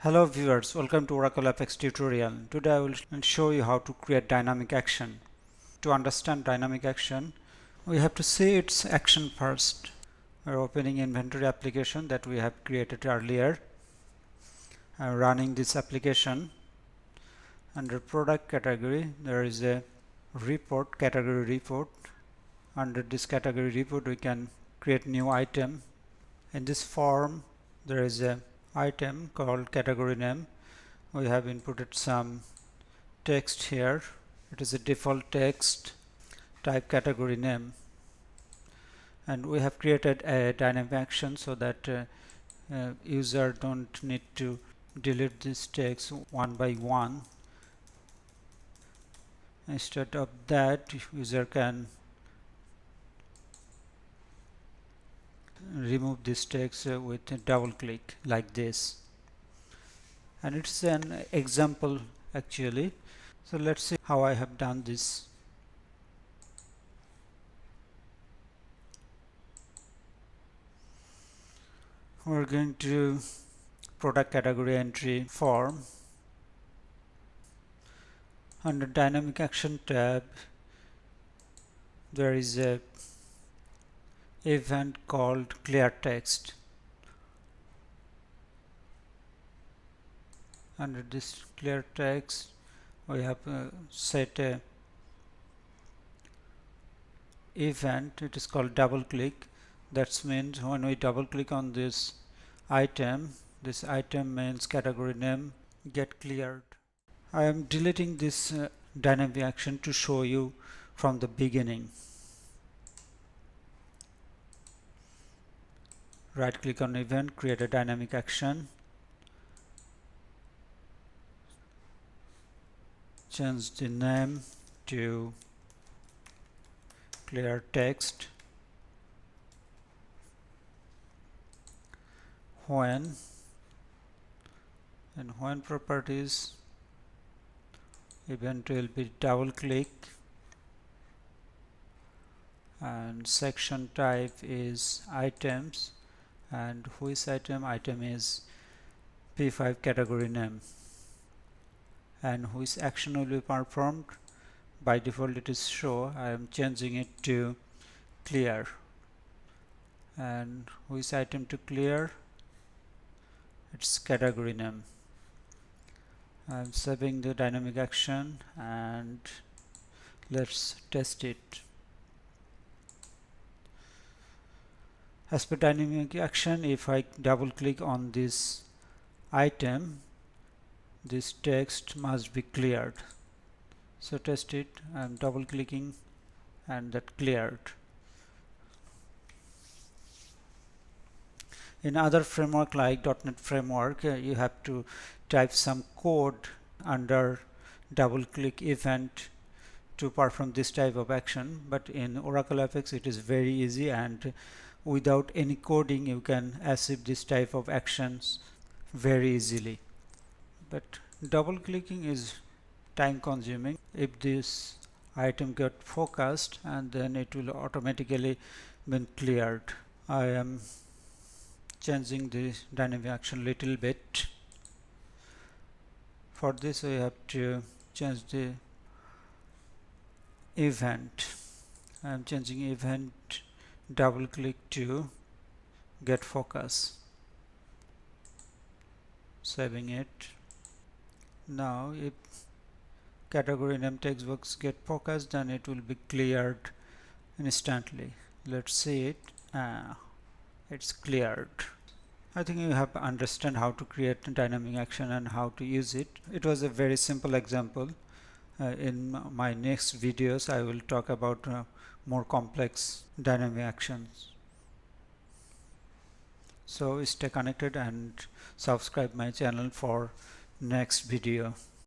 Hello viewers, welcome to Tutorial-6 tutorial. Today I will show you how to create dynamic action. To understand dynamic action, we have to see its action first. We're opening inventory application that we have created earlier. Running this application. Under product category, there is a report, category report. Under this category report, we can create new item. In this form, there is a item called category name. We have inputted some text here. It is a default text type category name, and we have created a dynamic action so that user don't need to delete this text one by one. Instead of that, user can remove this text with a double click like this, and it's an example actually. So let's see how I have done this. We're going to product category entry form. Under dynamic action tab, there is a event called clear text. Under this clear text, we have set a event. It is called double click. That means when we double click on this item means category name get cleared. I am deleting this dynamic action to show you from the beginning. Right click on event, create a dynamic action, change the name to clear text. When properties, event will be double click, and section type is items, and which item is P5 category name, and which action will be performed. By default it is show. I am changing it to clear, and which item to clear, it's category name. I'm saving the dynamic action and let's test it. As per dynamic action, if I double click on this item, this text must be cleared. So test it. I'm double clicking and that cleared. In other framework like .NET framework, you have to type some code under double click event to perform this type of action, but in Oracle-FX it is very easy, and without any coding you can achieve this type of actions very easily. But double clicking is time consuming. If this item get focused, and then it will automatically be cleared. I am changing the dynamic action little bit. For this we have to change the event. I am changing event double click to get focus. Saving it. Now if category name text box get focused, then it will be cleared instantly. Let's see it. It's cleared. I think you have understand how to create dynamic action and how to use it. It was a very simple example. In my next videos I will talk about more complex dynamic actions. So stay connected and subscribe my channel for next video.